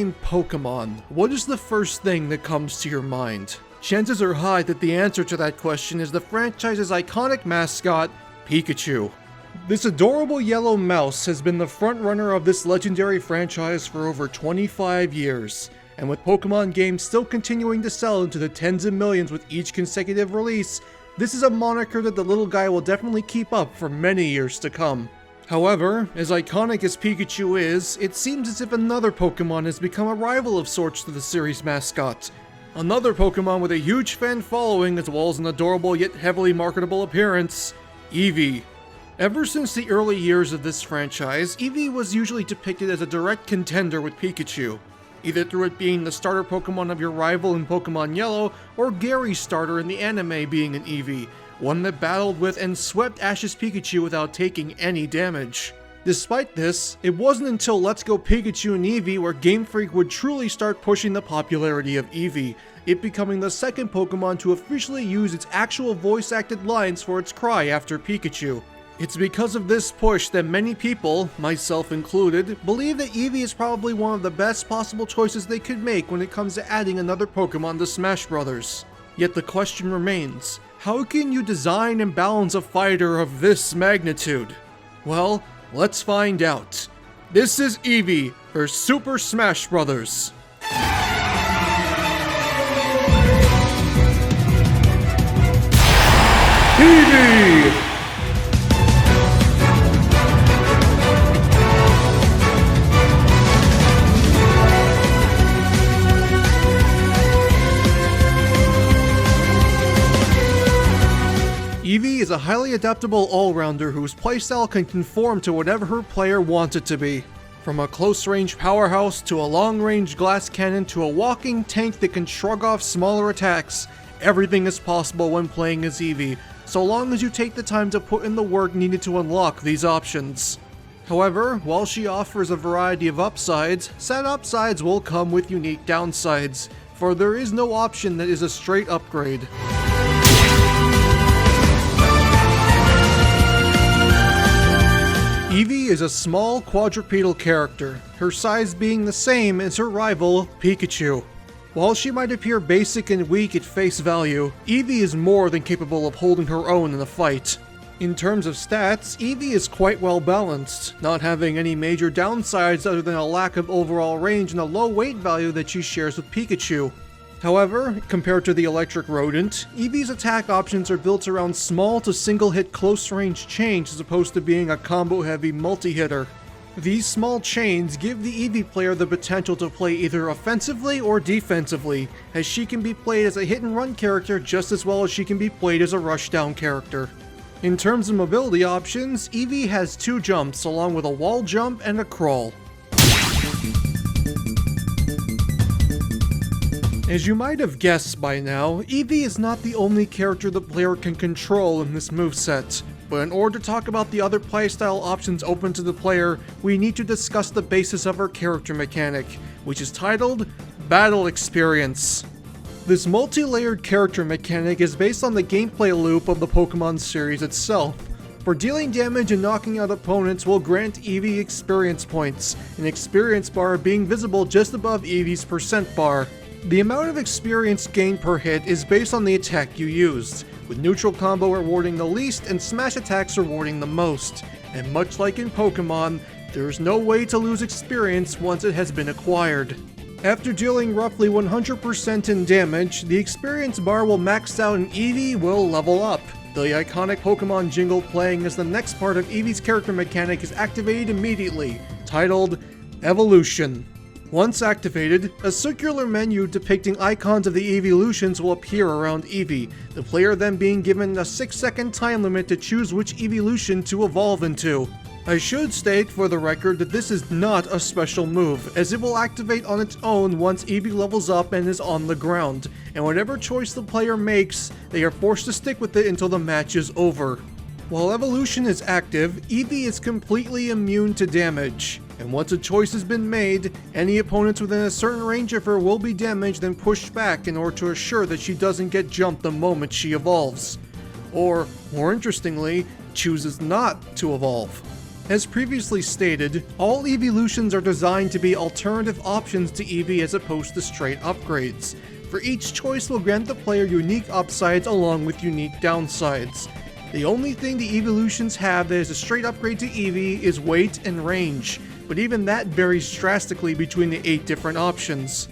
name Pokemon, what is the first thing that comes to your mind? Chances are high that the answer to that question is the franchise's iconic mascot, Pikachu. This adorable yellow mouse has been the frontrunner of this legendary franchise for over 25 years, and with Pokemon games still continuing to sell into the tens of millions with each consecutive release, this is a moniker that the little guy will definitely keep up for many years to come. However, as iconic as Pikachu is, it seems as if another Pokemon has become a rival of sorts to the series mascot. Another Pokemon with a huge fan following as well as an adorable yet heavily marketable appearance, Eevee. Ever since the early years of this franchise, Eevee was usually depicted as a direct contender with Pikachu, either through it being the starter Pokemon of your rival in Pokemon Yellow, or Gary's starter in the anime being an Eevee, one that battled with and swept Ash's Pikachu without taking any damage. Despite this, it wasn't until Let's Go Pikachu and Eevee where Game Freak would truly start pushing the popularity of Eevee, it becoming the second Pokemon to officially use its actual voice-acted lines for its cry after Pikachu. It's because of this push that many people, myself included, believe that Eevee is probably one of the best possible choices they could make when it comes to adding another Pokemon to Smash Bros. Yet the question remains, how can you design and balance a fighter of this magnitude? Well, let's find out. This is Eevee for Super Smash Bros. Eevee! Eevee is a highly adaptable all-rounder whose playstyle can conform to whatever her player wants it to be. From a close-range powerhouse to a long-range glass cannon to a walking tank that can shrug off smaller attacks, everything is possible when playing as Eevee, so long as you take the time to put in the work needed to unlock these options. However, while she offers a variety of upsides, said upsides will come with unique downsides, for there is no option that is a straight upgrade. Eevee is a small quadrupedal character, her size being the same as her rival, Pikachu. While she might appear basic and weak at face value, Eevee is more than capable of holding her own in a fight. In terms of stats, Eevee is quite well balanced, not having any major downsides other than a lack of overall range and a low weight value that she shares with Pikachu. However, compared to the electric rodent, Eevee's attack options are built around small to single-hit close-range chains as opposed to being a combo-heavy multi-hitter. These small chains give the Eevee player the potential to play either offensively or defensively, as she can be played as a hit-and-run character just as well as she can be played as a rushdown character. In terms of mobility options, Eevee has 2 jumps along with a wall jump and a crawl. As you might have guessed by now, Eevee is not the only character the player can control in this moveset, but in order to talk about the other playstyle options open to the player, we need to discuss the basis of her character mechanic, which is titled Battle Experience. This multi-layered character mechanic is based on the gameplay loop of the Pokemon series itself. For dealing damage and knocking out opponents will grant Eevee experience points, an experience bar being visible just above Eevee's percent bar. The amount of experience gained per hit is based on the attack you used, with neutral combo rewarding the least and smash attacks rewarding the most. And much like in Pokemon, there is no way to lose experience once it has been acquired. After dealing roughly 100% in damage, the experience bar will max out and Eevee will level up. The iconic Pokemon jingle playing as the next part of Eevee's character mechanic is activated immediately, titled Evolution. Once activated, a circular menu depicting icons of the Evolutions will appear around Eevee, the player then being given a 6-second time limit to choose which Evolution to evolve into. I should state for the record that this is not a special move, as it will activate on its own once Eevee levels up and is on the ground, and whatever choice the player makes, they are forced to stick with it until the match is over. While Evolution is active, Eevee is completely immune to damage, and once a choice has been made, any opponents within a certain range of her will be damaged and pushed back in order to assure that she doesn't get jumped the moment she evolves. Or, more interestingly, chooses not to evolve. As previously stated, all evolutions are designed to be alternative options to Eevee as opposed to straight upgrades. For each choice will grant the player unique upsides along with unique downsides. The only thing the evolutions have that is a straight upgrade to Eevee is weight and range, but even that varies drastically between the 8 different options.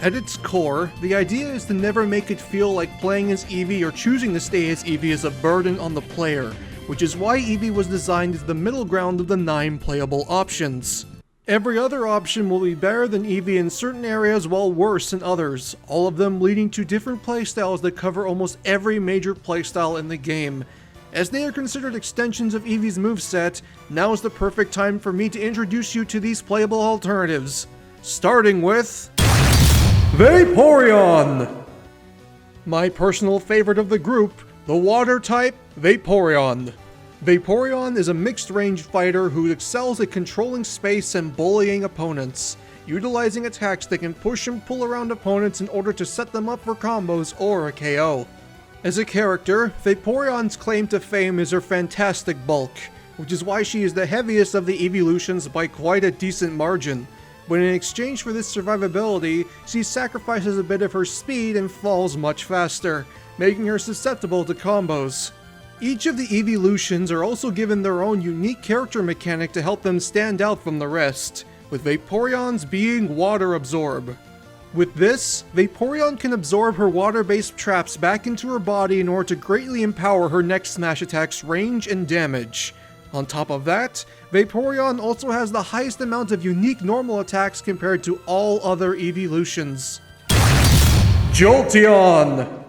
At its core, the idea is to never make it feel like playing as Eevee or choosing to stay as Eevee is a burden on the player, which is why Eevee was designed as the middle ground of the 9 playable options. Every other option will be better than Eevee in certain areas while worse in others, all of them leading to different playstyles that cover almost every major playstyle in the game. As they are considered extensions of Eevee's moveset, now is the perfect time for me to introduce you to these playable alternatives. Starting with Vaporeon! My personal favorite of the group, the water type Vaporeon. Vaporeon is a mixed-range fighter who excels at controlling space and bullying opponents, utilizing attacks that can push and pull around opponents in order to set them up for combos or a KO. As a character, Vaporeon's claim to fame is her fantastic bulk, which is why she is the heaviest of the evolutions by quite a decent margin. But in exchange for this survivability, she sacrifices a bit of her speed and falls much faster, making her susceptible to combos. Each of the evolutions are also given their own unique character mechanic to help them stand out from the rest, with Vaporeon's being Water Absorb. With this, Vaporeon can absorb her water-based traps back into her body in order to greatly empower her next smash attack's range and damage. On top of that, Vaporeon also has the highest amount of unique normal attacks compared to all other evolutions. Jolteon!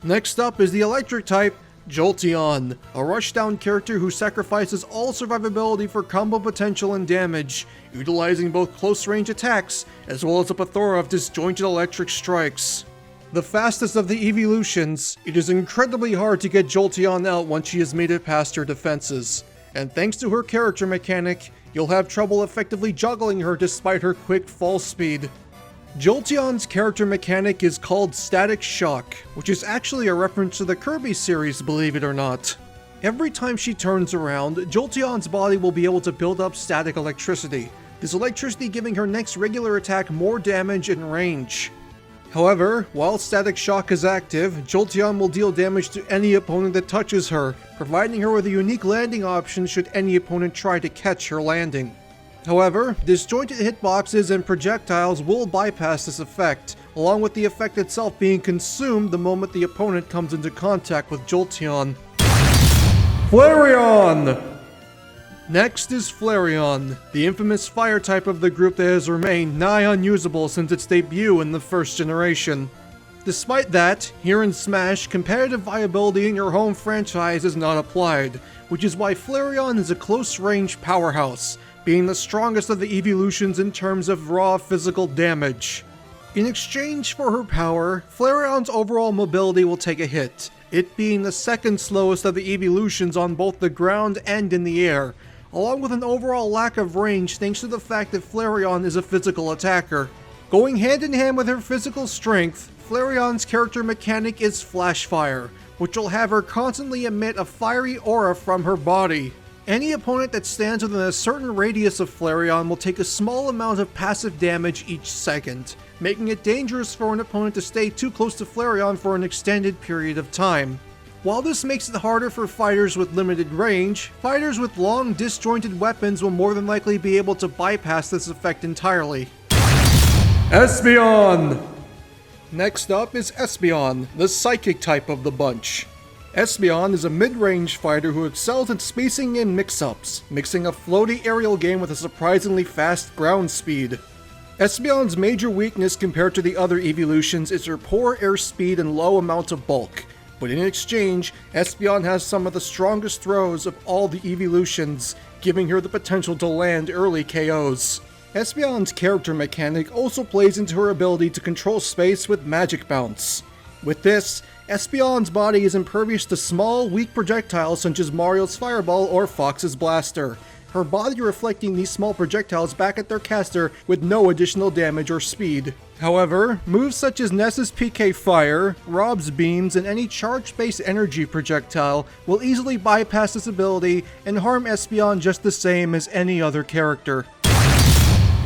Next up is the electric type Jolteon, a rushdown character who sacrifices all survivability for combo potential and damage, utilizing both close-range attacks as well as a plethora of disjointed electric strikes. The fastest of the evolutions, it is incredibly hard to get Jolteon out once she has made it past her defenses, and thanks to her character mechanic, you'll have trouble effectively juggling her despite her quick fall speed. Jolteon's character mechanic is called Static Shock, which is actually a reference to the Kirby series, believe it or not. Every time she turns around, Jolteon's body will be able to build up static electricity, this electricity giving her next regular attack more damage and range. However, while Static Shock is active, Jolteon will deal damage to any opponent that touches her, providing her with a unique landing option should any opponent try to catch her landing. However, disjointed hitboxes and projectiles will bypass this effect, along with the effect itself being consumed the moment the opponent comes into contact with Jolteon. Flareon! Next is Flareon, the infamous fire type of the group that has remained nigh unusable since its debut in the first generation. Despite that, here in Smash, competitive viability in your home franchise is not applied, which is why Flareon is a close-range powerhouse, being the strongest of the evolutions in terms of raw physical damage. In exchange for her power, Flareon's overall mobility will take a hit, it being the second slowest of the evolutions on both the ground and in the air, along with an overall lack of range thanks to the fact that Flareon is a physical attacker. Going hand in hand with her physical strength, Flareon's character mechanic is Flash Fire, which will have her constantly emit a fiery aura from her body. Any opponent that stands within a certain radius of Flareon will take a small amount of passive damage each second, making it dangerous for an opponent to stay too close to Flareon for an extended period of time. While this makes it harder for fighters with limited range, fighters with long disjointed weapons will more than likely be able to bypass this effect entirely. Espeon! Next up is Espeon, the psychic type of the bunch. Espeon is a mid-range fighter who excels at spacing in mix-ups, mixing a floaty aerial game with a surprisingly fast ground speed. Espeon's major weakness compared to the other evolutions is her poor airspeed and low amount of bulk, but in exchange, Espeon has some of the strongest throws of all the evolutions, giving her the potential to land early KOs. Espeon's character mechanic also plays into her ability to control space with Magic Bounce. With this, Espeon's body is impervious to small, weak projectiles such as Mario's Fireball or Fox's Blaster, her body reflecting these small projectiles back at their caster with no additional damage or speed. However, moves such as Ness's PK Fire, Rob's Beams, and any charge-based energy projectile will easily bypass this ability and harm Espeon just the same as any other character.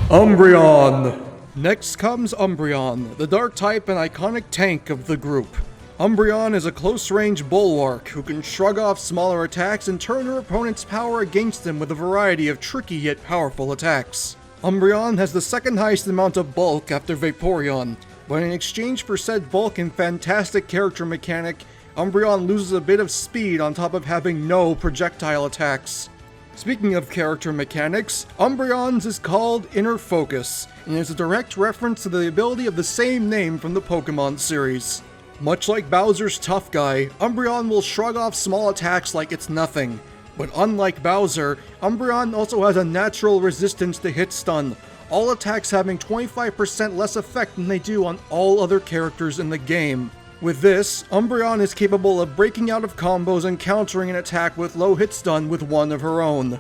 Umbreon! Next comes Umbreon, the dark type and iconic tank of the group. Umbreon is a close-range bulwark who can shrug off smaller attacks and turn her opponent's power against them with a variety of tricky yet powerful attacks. Umbreon has the second highest amount of bulk after Vaporeon, but in exchange for said bulk and fantastic character mechanic, Umbreon loses a bit of speed on top of having no projectile attacks. Speaking of character mechanics, Umbreon's is called Inner Focus, and is a direct reference to the ability of the same name from the Pokemon series. Much like Bowser's Tough Guy, Umbreon will shrug off small attacks like it's nothing. But unlike Bowser, Umbreon also has a natural resistance to hit stun, all attacks having 25% less effect than they do on all other characters in the game. With this, Umbreon is capable of breaking out of combos and countering an attack with low hit stun with one of her own.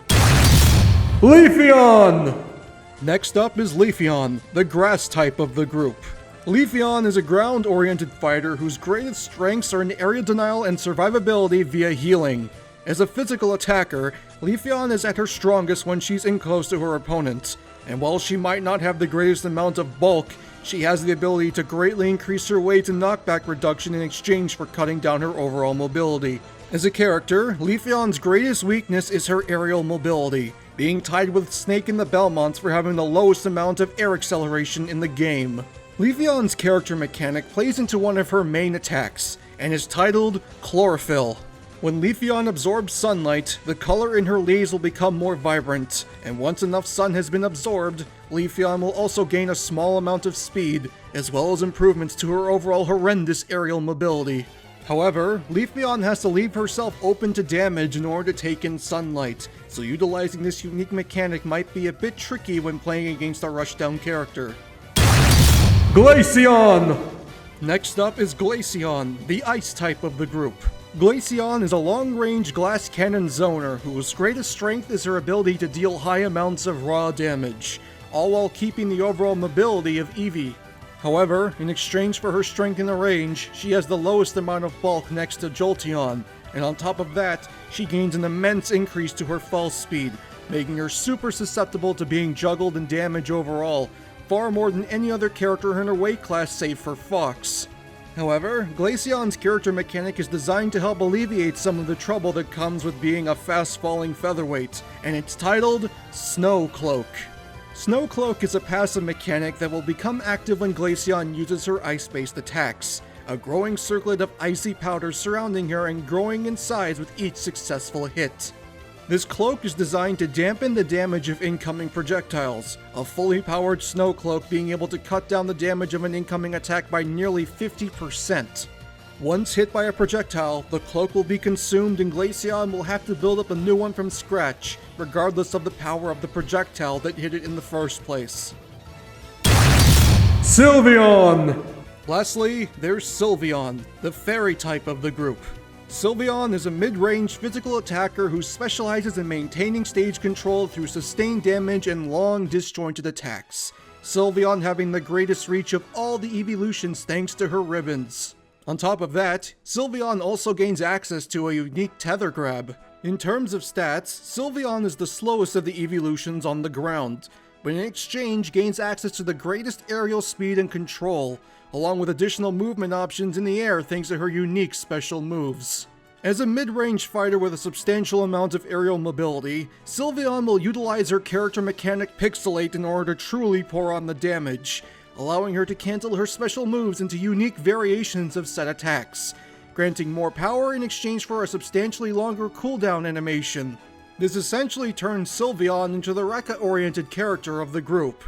Leafeon! Next up is Leafeon, the grass type of the group. Leafeon is a ground-oriented fighter whose greatest strengths are in area denial and survivability via healing. As a physical attacker, Leafeon is at her strongest when she's in close to her opponent, and while she might not have the greatest amount of bulk, she has the ability to greatly increase her weight and knockback reduction in exchange for cutting down her overall mobility. As a character, Leafeon's greatest weakness is her aerial mobility, being tied with Snake and the Belmonts for having the lowest amount of air acceleration in the game. Leafeon's character mechanic plays into one of her main attacks, and is titled Chlorophyll. When Leafeon absorbs sunlight, the color in her leaves will become more vibrant, and once enough sun has been absorbed, Leafeon will also gain a small amount of speed, as well as improvements to her overall horrendous aerial mobility. However, Leafeon has to leave herself open to damage in order to take in sunlight, so utilizing this unique mechanic might be a bit tricky when playing against a rushdown character. Glaceon! Next up is Glaceon, the ice type of the group. Glaceon is a long-range glass cannon zoner whose greatest strength is her ability to deal high amounts of raw damage, all while keeping the overall mobility of Eevee. However, in exchange for her strength in the range, she has the lowest amount of bulk next to Jolteon, and on top of that, she gains an immense increase to her fall speed, making her super susceptible to being juggled and damaged overall, far more than any other character in her weight class save for Fox. However, Glaceon's character mechanic is designed to help alleviate some of the trouble that comes with being a fast-falling featherweight, and it's titled Snow Cloak. Snow Cloak is a passive mechanic that will become active when Glaceon uses her ice-based attacks, a growing circlet of icy powder surrounding her and growing in size with each successful hit. This cloak is designed to dampen the damage of incoming projectiles, a fully powered snow cloak being able to cut down the damage of an incoming attack by nearly 50%. Once hit by a projectile, the cloak will be consumed and Glaceon will have to build up a new one from scratch, regardless of the power of the projectile that hit it in the first place. Sylveon! Lastly, there's Sylveon, the fairy type of the group. Sylveon is a mid-range physical attacker who specializes in maintaining stage control through sustained damage and long disjointed attacks, Sylveon having the greatest reach of all the evolutions thanks to her ribbons. On top of that, Sylveon also gains access to a unique tether grab. In terms of stats, Sylveon is the slowest of the evolutions on the ground, but in exchange gains access to the greatest aerial speed and control, along with additional movement options in the air thanks to her unique special moves. As a mid-range fighter with a substantial amount of aerial mobility, Sylveon will utilize her character mechanic Pixelate in order to truly pour on the damage, allowing her to cancel her special moves into unique variations of set attacks, granting more power in exchange for a substantially longer cooldown animation. This essentially turns Sylveon into the Rekka-oriented character of the group.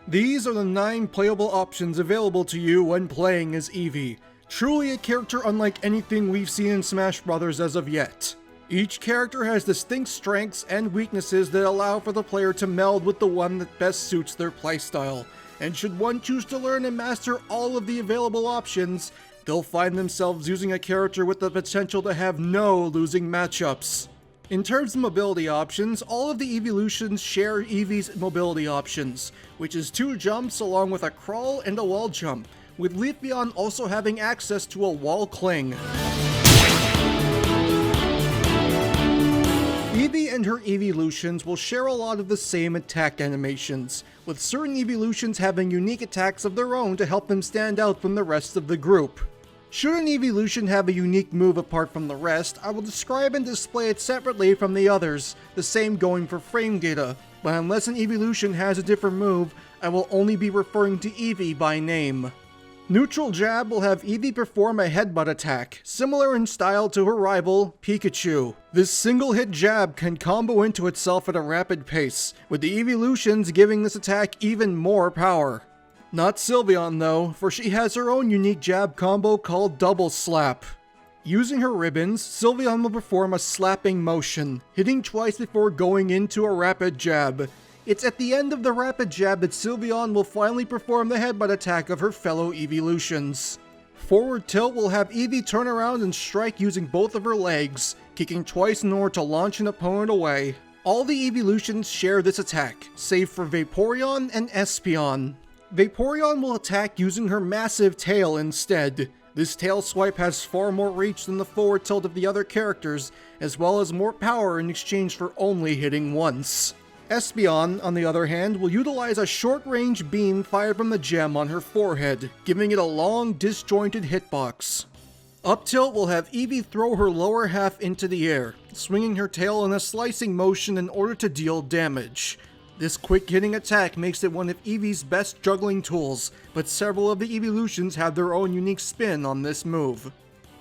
These are the 9 playable options available to you when playing as Eevee, truly a character unlike anything we've seen in Smash Bros. As of yet. Each character has distinct strengths and weaknesses that allow for the player to meld with the one that best suits their playstyle, and should one choose to learn and master all of the available options, they'll find themselves using a character with the potential to have no losing matchups. In terms of mobility options, all of the evolutions share Eevee's mobility options, which is 2 jumps along with a crawl and a wall jump, with Leafeon also having access to a wall cling. Eevee and her evolutions will share a lot of the same attack animations, with certain evolutions having unique attacks of their own to help them stand out from the rest of the group. Should an evolution have a unique move apart from the rest, I will describe and display it separately from the others, the same going for frame data, but unless an evolution has a different move, I will only be referring to Eevee by name. Neutral Jab will have Eevee perform a headbutt attack, similar in style to her rival, Pikachu. This single-hit jab can combo into itself at a rapid pace, with the evolutions giving this attack even more power. Not Sylveon though, for she has her own unique jab combo called Double Slap. Using her ribbons, Sylveon will perform a slapping motion, hitting twice before going into a rapid jab. It's at the end of the rapid jab that Sylveon will finally perform the headbutt attack of her fellow evolutions. Forward tilt will have Eevee turn around and strike using both of her legs, kicking twice in order to launch an opponent away. All the evolutions share this attack, save for Vaporeon and Espeon. Vaporeon will attack using her massive tail instead. This tail swipe has far more reach than the forward tilt of the other characters, as well as more power in exchange for only hitting once. Espeon, on the other hand, will utilize a short-range beam fired from the gem on her forehead, giving it a long, disjointed hitbox. Up tilt will have Eevee throw her lower half into the air, swinging her tail in a slicing motion in order to deal damage. This quick-hitting attack makes it one of Eevee's best juggling tools, but several of the evolutions have their own unique spin on this move.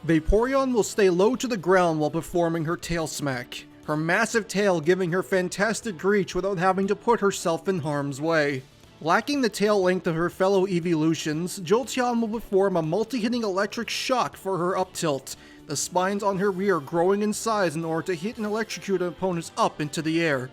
Vaporeon will stay low to the ground while performing her tail smack, her massive tail giving her fantastic reach without having to put herself in harm's way. Lacking the tail length of her fellow evolutions, Jolteon will perform a multi-hitting electric shock for her up tilt, the spines on her rear growing in size in order to hit and electrocute opponents up into the air.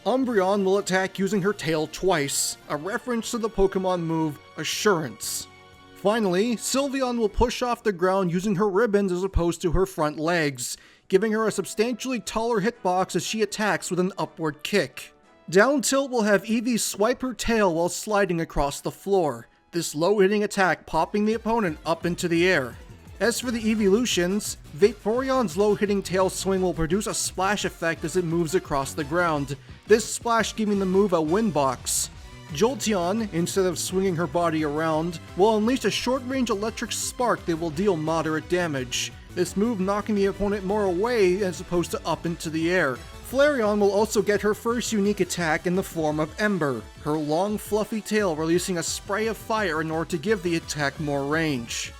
Umbreon will attack using her tail twice, a reference to the Pokemon move Assurance. Finally, Sylveon will push off the ground using her ribbons as opposed to her front legs, giving her a substantially taller hitbox as she attacks with an upward kick. Down tilt will have Eevee swipe her tail while sliding across the floor, this low-hitting attack popping the opponent up into the air. As for the evolutions, Vaporeon's low-hitting tail swing will produce a splash effect as it moves across the ground, this splash giving the move a windbox. Jolteon, instead of swinging her body around, will unleash a short-range electric spark that will deal moderate damage, this move knocking the opponent more away as opposed to up into the air. Flareon will also get her first unique attack in the form of Ember, her long fluffy tail releasing a spray of fire in order to give the attack more range.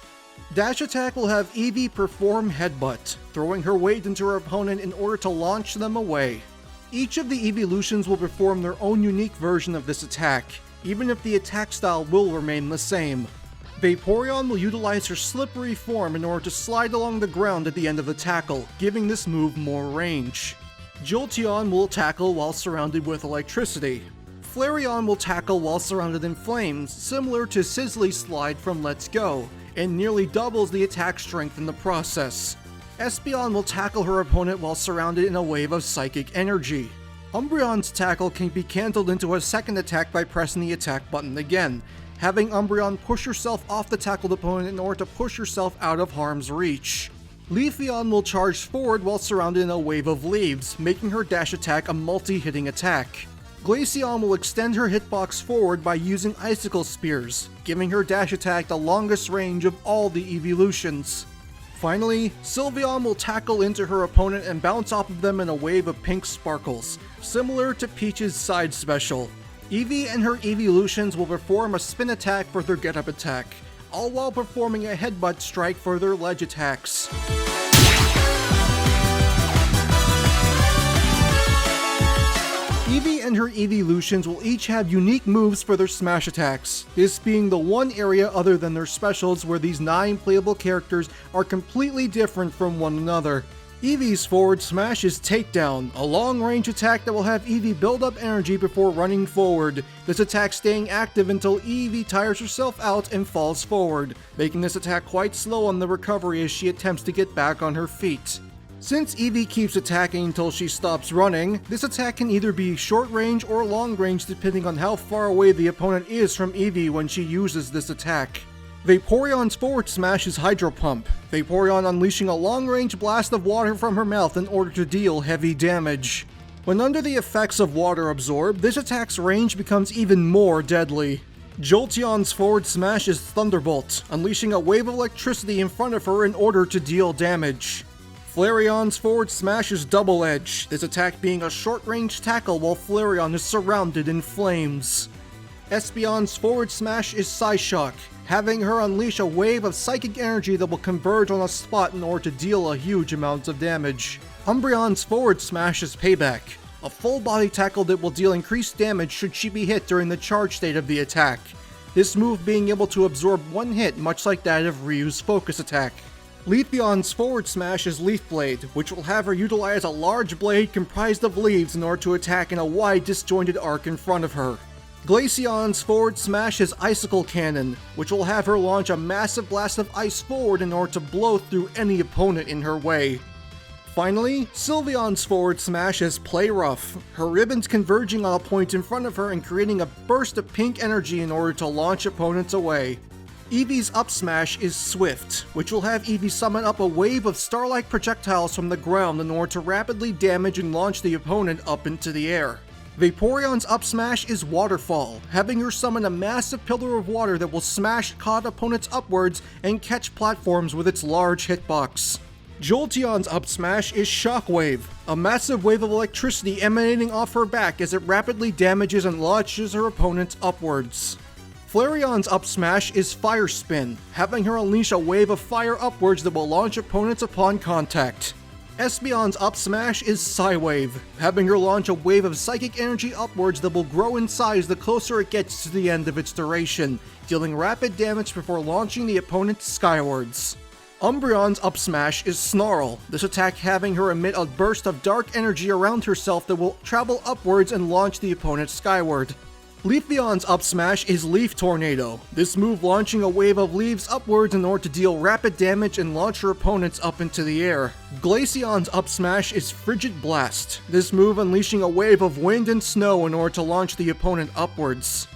Dash attack will have Eevee perform Headbutt, throwing her weight into her opponent in order to launch them away. Each of the evolutions will perform their own unique version of this attack, even if the attack style will remain the same. Vaporeon will utilize her slippery form in order to slide along the ground at the end of the tackle, giving this move more range. Jolteon will tackle while surrounded with electricity. Flareon will tackle while surrounded in flames, similar to Sizzly Slide from Let's Go, and nearly doubles the attack strength in the process. Espeon will tackle her opponent while surrounded in a wave of psychic energy. Umbreon's tackle can be cancelled into a second attack by pressing the attack button again, having Umbreon push herself off the tackled opponent in order to push herself out of harm's reach. Leafeon will charge forward while surrounded in a wave of leaves, making her dash attack a multi-hitting attack. Glaceon will extend her hitbox forward by using Icicle Spears, giving her dash attack the longest range of all the evolutions. Finally, Sylveon will tackle into her opponent and bounce off of them in a wave of pink sparkles, similar to Peach's side special. Eevee and her evolutions will perform a spin attack for their get-up attack, all while performing a headbutt strike for their ledge attacks. Eevee and her evolutions will each have unique moves for their smash attacks, this being the one area other than their specials where these 9 playable characters are completely different from one another. Eevee's forward smash is Takedown, a long-range attack that will have Eevee build up energy before running forward, this attack staying active until Eevee tires herself out and falls forward, making this attack quite slow on the recovery as she attempts to get back on her feet. Since Eevee keeps attacking until she stops running, this attack can either be short range or long range depending on how far away the opponent is from Eevee when she uses this attack. Vaporeon's forward smash is Hydro Pump, Vaporeon unleashing a long-range blast of water from her mouth in order to deal heavy damage. When under the effects of water absorb, this attack's range becomes even more deadly. Jolteon's forward smash is Thunderbolt, unleashing a wave of electricity in front of her in order to deal damage. Flareon's forward smash is Double Edge, this attack being a short-range tackle while Flareon is surrounded in flames. Espeon's forward smash is Psyshock, having her unleash a wave of psychic energy that will converge on a spot in order to deal a huge amount of damage. Umbreon's forward smash is Payback, a full-body tackle that will deal increased damage should she be hit during the charge state of the attack, this move being able to absorb one hit much like that of Ryu's focus attack. Leafeon's forward smash is Leaf Blade, which will have her utilize a large blade comprised of leaves in order to attack in a wide disjointed arc in front of her. Glaceon's forward smash is Icicle Cannon, which will have her launch a massive blast of ice forward in order to blow through any opponent in her way. Finally, Sylveon's forward smash is Play Rough, her ribbons converging on a point in front of her and creating a burst of pink energy in order to launch opponents away. Eevee's up smash is Swift, which will have Eevee summon up a wave of star-like projectiles from the ground in order to rapidly damage and launch the opponent up into the air. Vaporeon's up smash is Waterfall, having her summon a massive pillar of water that will smash caught opponents upwards and catch platforms with its large hitbox. Jolteon's up smash is Shockwave, a massive wave of electricity emanating off her back as it rapidly damages and launches her opponents upwards. Flareon's up smash is Fire Spin, having her unleash a wave of fire upwards that will launch opponents upon contact. Espeon's up smash is Psywave, having her launch a wave of psychic energy upwards that will grow in size the closer it gets to the end of its duration, dealing rapid damage before launching the opponent skywards. Umbreon's up smash is Snarl, this attack having her emit a burst of dark energy around herself that will travel upwards and launch the opponent skyward. Leafeon's up smash is Leaf Tornado, this move launching a wave of leaves upwards in order to deal rapid damage and launch her opponents up into the air. Glaceon's up smash is Frigid Blast, this move unleashing a wave of wind and snow in order to launch the opponent upwards.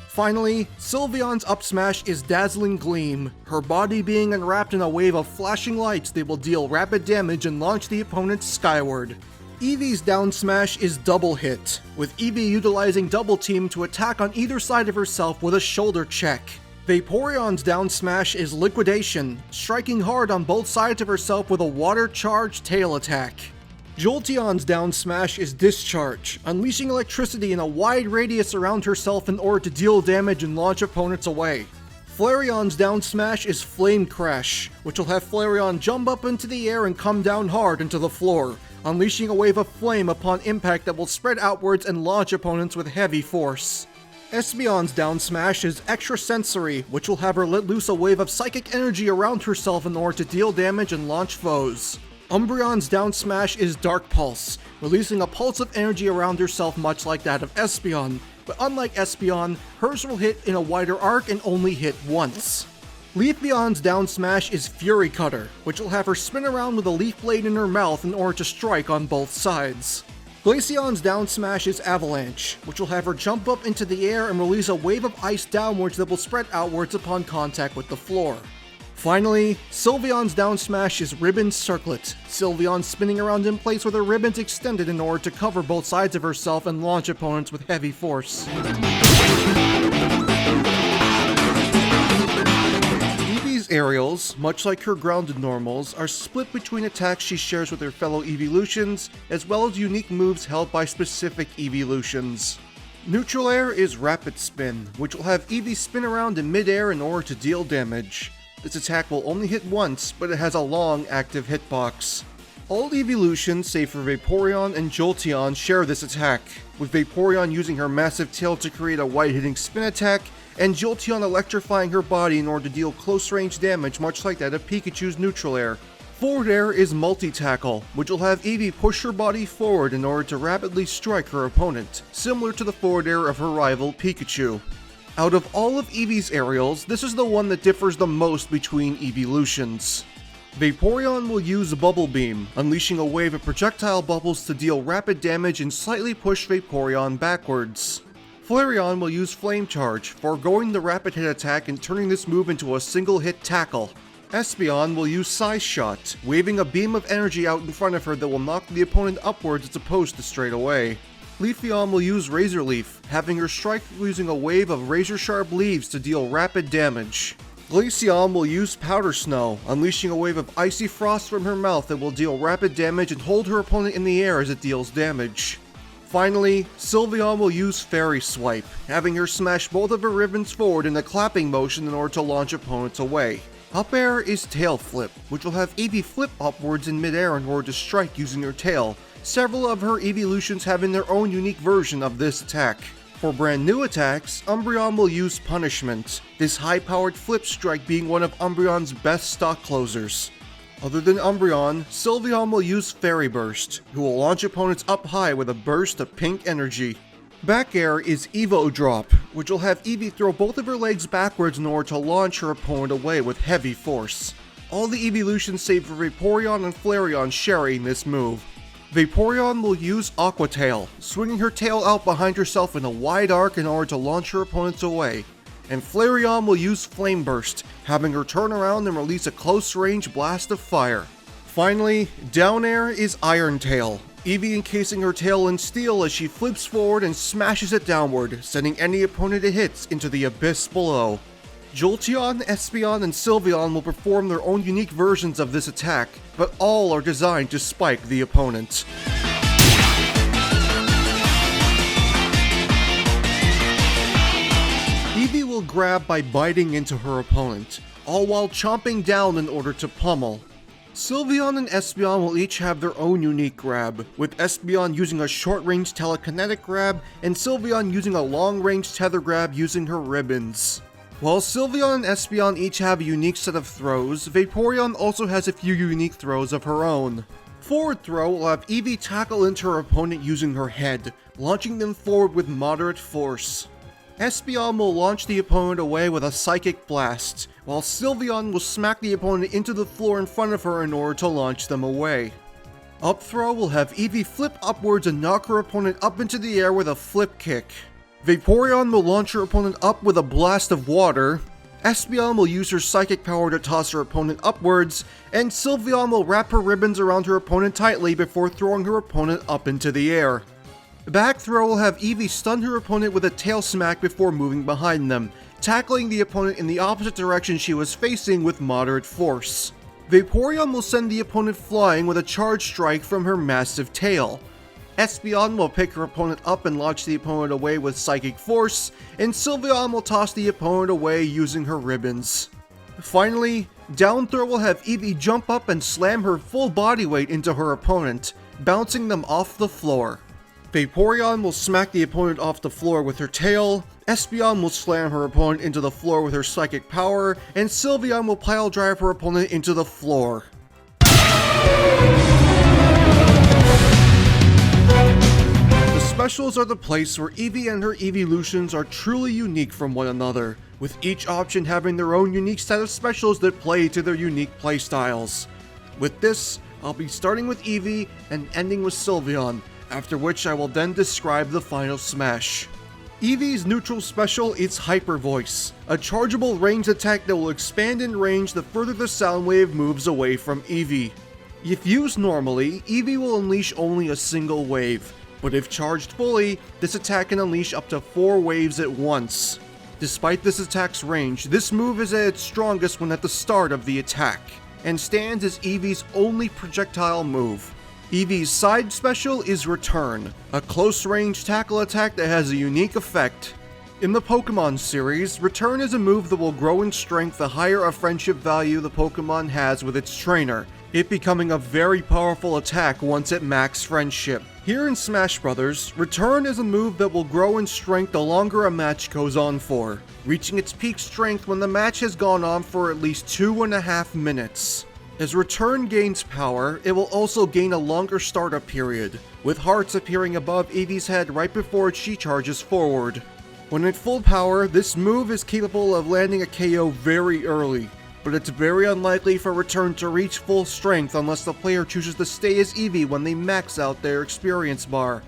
Finally, Sylveon's up smash is Dazzling Gleam, her body being enwrapped in a wave of flashing lights that will deal rapid damage and launch the opponent skyward. Eevee's down smash is Double Hit, with Eevee utilizing Double Team to attack on either side of herself with a shoulder check. Vaporeon's down smash is Liquidation, striking hard on both sides of herself with a water charge tail attack. Jolteon's down smash is Discharge, unleashing electricity in a wide radius around herself in order to deal damage and launch opponents away. Flareon's down smash is Flame Crash, which will have Flareon jump up into the air and come down hard into the floor, unleashing a wave of flame upon impact that will spread outwards and launch opponents with heavy force. Espeon's down smash is Extrasensory, which will have her let loose a wave of psychic energy around herself in order to deal damage and launch foes. Umbreon's down smash is Dark Pulse, releasing a pulse of energy around herself much like that of Espeon, but unlike Espeon, hers will hit in a wider arc and only hit once. Leafeon's down smash is Fury Cutter, which will have her spin around with a leaf blade in her mouth in order to strike on both sides. Glaceon's down smash is Avalanche, which will have her jump up into the air and release a wave of ice downwards that will spread outwards upon contact with the floor. Finally, Sylveon's down smash is Ribbon Circlet, Sylveon spinning around in place with her ribbons extended in order to cover both sides of herself and launch opponents with heavy force. Eevee's aerials, much like her grounded normals, are split between attacks she shares with her fellow Evolutions, as well as unique moves held by specific Evolutions. Neutral Air is Rapid Spin, which will have Eevee spin around in mid-air in order to deal damage. This attack will only hit once, but it has a long active hitbox. All Evolutions, save for Vaporeon and Jolteon, share this attack, with Vaporeon using her massive tail to create a wide-hitting spin attack, and Jolteon electrifying her body in order to deal close-range damage much like that of Pikachu's Neutral Air. Forward Air is Multi-Tackle, which will have Eevee push her body forward in order to rapidly strike her opponent, similar to the forward air of her rival Pikachu. Out of all of Eevee's aerials, this is the one that differs the most between Evolutions. Vaporeon will use Bubble Beam, unleashing a wave of projectile bubbles to deal rapid damage and slightly push Vaporeon backwards. Flareon will use Flame Charge, foregoing the rapid hit attack and turning this move into a single hit tackle. Espeon will use Size Shot, waving a beam of energy out in front of her that will knock the opponent upwards as opposed to straight away. Leafeon will use Razor Leaf, having her strike using a wave of razor-sharp leaves to deal rapid damage. Glaceon will use Powder Snow, unleashing a wave of icy frost from her mouth that will deal rapid damage and hold her opponent in the air as it deals damage. Finally, Sylveon will use Fairy Swipe, having her smash both of her ribbons forward in a clapping motion in order to launch opponents away. Up air is Tail Flip, which will have Eevee flip upwards in midair in order to strike using her tail, several of her evolutions having their own unique version of this attack. For brand new attacks, Umbreon will use Punishment, this high-powered flip strike being one of Umbreon's best stock closers. Other than Umbreon, Sylveon will use Fairy Burst, who will launch opponents up high with a burst of pink energy. Back air is Evo Drop, which will have Eevee throw both of her legs backwards in order to launch her opponent away with heavy force. All the evolutions save for Vaporeon and Flareon sharing this move. Vaporeon will use Aqua Tail, swinging her tail out behind herself in a wide arc in order to launch her opponents away. And Flareon will use Flame Burst, having her turn around and release a close-range blast of fire. Finally, down air is Iron Tail, Eevee encasing her tail in steel as she flips forward and smashes it downward, sending any opponent it hits into the abyss below. Jolteon, Espeon, and Sylveon will perform their own unique versions of this attack, but all are designed to spike the opponent. Eevee will grab by biting into her opponent, all while chomping down in order to pummel. Sylveon and Espeon will each have their own unique grab, with Espeon using a short-range telekinetic grab and Sylveon using a long-range tether grab using her ribbons. While Sylveon and Espeon each have a unique set of throws, Vaporeon also has a few unique throws of her own. Forward throw will have Eevee tackle into her opponent using her head, launching them forward with moderate force. Espeon will launch the opponent away with a Psychic Blast, while Sylveon will smack the opponent into the floor in front of her in order to launch them away. Up throw will have Eevee flip upwards and knock her opponent up into the air with a Flip Kick. Vaporeon will launch her opponent up with a Blast of Water, Espeon will use her psychic power to toss her opponent upwards, and Sylveon will wrap her ribbons around her opponent tightly before throwing her opponent up into the air. Back throw will have Eevee stun her opponent with a tail smack before moving behind them, tackling the opponent in the opposite direction she was facing with moderate force. Vaporeon will send the opponent flying with a charge strike from her massive tail. Espeon will pick her opponent up and launch the opponent away with Psychic Force, and Sylveon will toss the opponent away using her ribbons. Finally, down throw will have Eevee jump up and slam her full body weight into her opponent, bouncing them off the floor. Vaporeon will smack the opponent off the floor with her tail, Espeon will slam her opponent into the floor with her psychic power, and Sylveon will pile drive her opponent into the floor. Specials are the place where Eevee and her evolutions are truly unique from one another, with each option having their own unique set of specials that play to their unique playstyles. With this, I'll be starting with Eevee and ending with Sylveon, after which I will then describe the final smash. Eevee's neutral special is Hyper Voice, a chargeable ranged attack that will expand in range the further the sound wave moves away from Eevee. If used normally, Eevee will unleash only a single wave, but if charged fully, this attack can unleash up to 4 waves at once. Despite this attack's range, this move is at its strongest when at the start of the attack, and stands as Eevee's only projectile move. Eevee's side special is Return, a close-range tackle attack that has a unique effect. In the Pokemon series, Return is a move that will grow in strength the higher a friendship value the Pokemon has with its trainer, it becoming a very powerful attack once at max friendship. Here in Smash Bros., Return is a move that will grow in strength the longer a match goes on for, reaching its peak strength when the match has gone on for at least 2.5 minutes. As Return gains power, it will also gain a longer startup period, with hearts appearing above Eevee's head right before she charges forward. When at full power, this move is capable of landing a KO very early, but it's very unlikely for Return to reach full strength unless the player chooses to stay as Eevee when they max out their experience bar.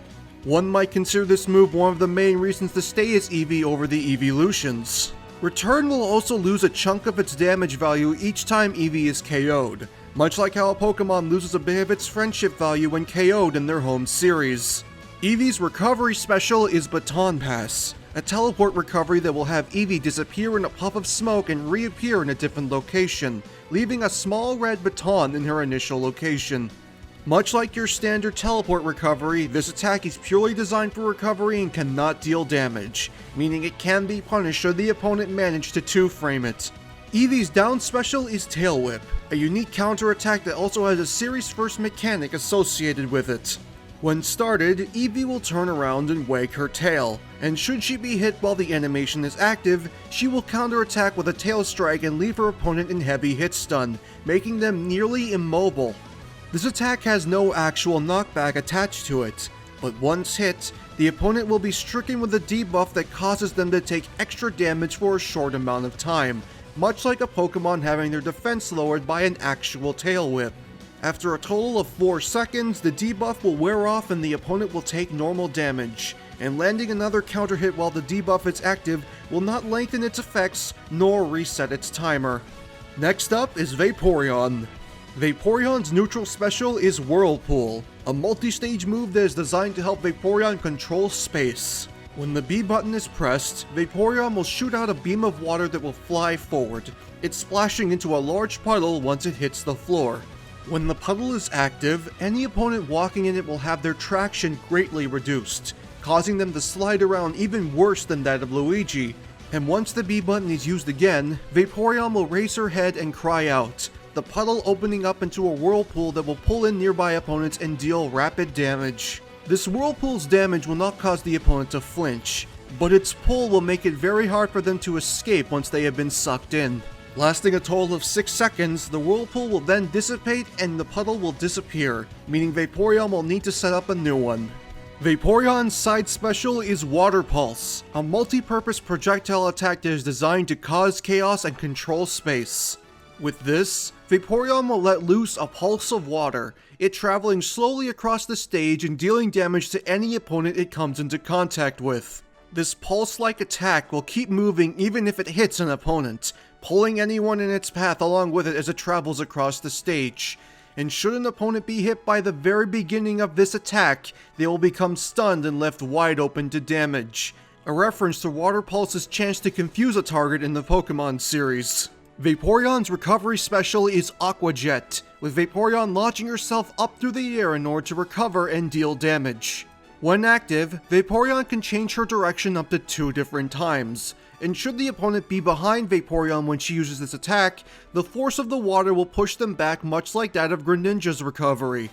One might consider this move one of the main reasons to stay as Eevee over the Evolutions. Return will also lose a chunk of its damage value each time Eevee is KO'd, much like how a Pokemon loses a bit of its friendship value when KO'd in their home series. Eevee's recovery special is Baton Pass, a teleport recovery that will have Eevee disappear in a puff of smoke and reappear in a different location, leaving a small red baton in her initial location. Much like your standard teleport recovery, this attack is purely designed for recovery and cannot deal damage, meaning it can be punished should the opponent manage to two-frame it. Eevee's down special is Tail Whip, a unique counter attack that also has a series first mechanic associated with it. When started, Eevee will turn around and wag her tail, and should she be hit while the animation is active, she will counterattack with a tail strike and leave her opponent in heavy hit stun, making them nearly immobile. This attack has no actual knockback attached to it, but once hit, the opponent will be stricken with a debuff that causes them to take extra damage for a short amount of time, much like a Pokemon having their defense lowered by an actual tail whip. After a total of 4 seconds, the debuff will wear off and the opponent will take normal damage, and landing another counter hit while the debuff is active will not lengthen its effects nor reset its timer. Next up is Vaporeon. Vaporeon's neutral special is Whirlpool, a multi-stage move that is designed to help Vaporeon control space. When the B button is pressed, Vaporeon will shoot out a beam of water that will fly forward, it splashing into a large puddle once it hits the floor. When the puddle is active, any opponent walking in it will have their traction greatly reduced, causing them to slide around even worse than that of Luigi. And once the B button is used again, Vaporeon will raise her head and cry out, the puddle opening up into a whirlpool that will pull in nearby opponents and deal rapid damage. This whirlpool's damage will not cause the opponent to flinch, but its pull will make it very hard for them to escape once they have been sucked in. Lasting a total of 6 seconds, the whirlpool will then dissipate and the puddle will disappear, meaning Vaporeon will need to set up a new one. Vaporeon's side special is Water Pulse, a multi-purpose projectile attack that is designed to cause chaos and control space. With this, Vaporeon will let loose a pulse of water, it traveling slowly across the stage and dealing damage to any opponent it comes into contact with. This pulse-like attack will keep moving even if it hits an opponent, pulling anyone in its path along with it as it travels across the stage. And should an opponent be hit by the very beginning of this attack, they will become stunned and left wide open to damage. A reference to Water Pulse's chance to confuse a target in the Pokemon series. Vaporeon's recovery special is Aqua Jet, with Vaporeon launching herself up through the air in order to recover and deal damage. When active, Vaporeon can change her direction up to 2 different times, and should the opponent be behind Vaporeon when she uses this attack, the force of the water will push them back much like that of Greninja's recovery.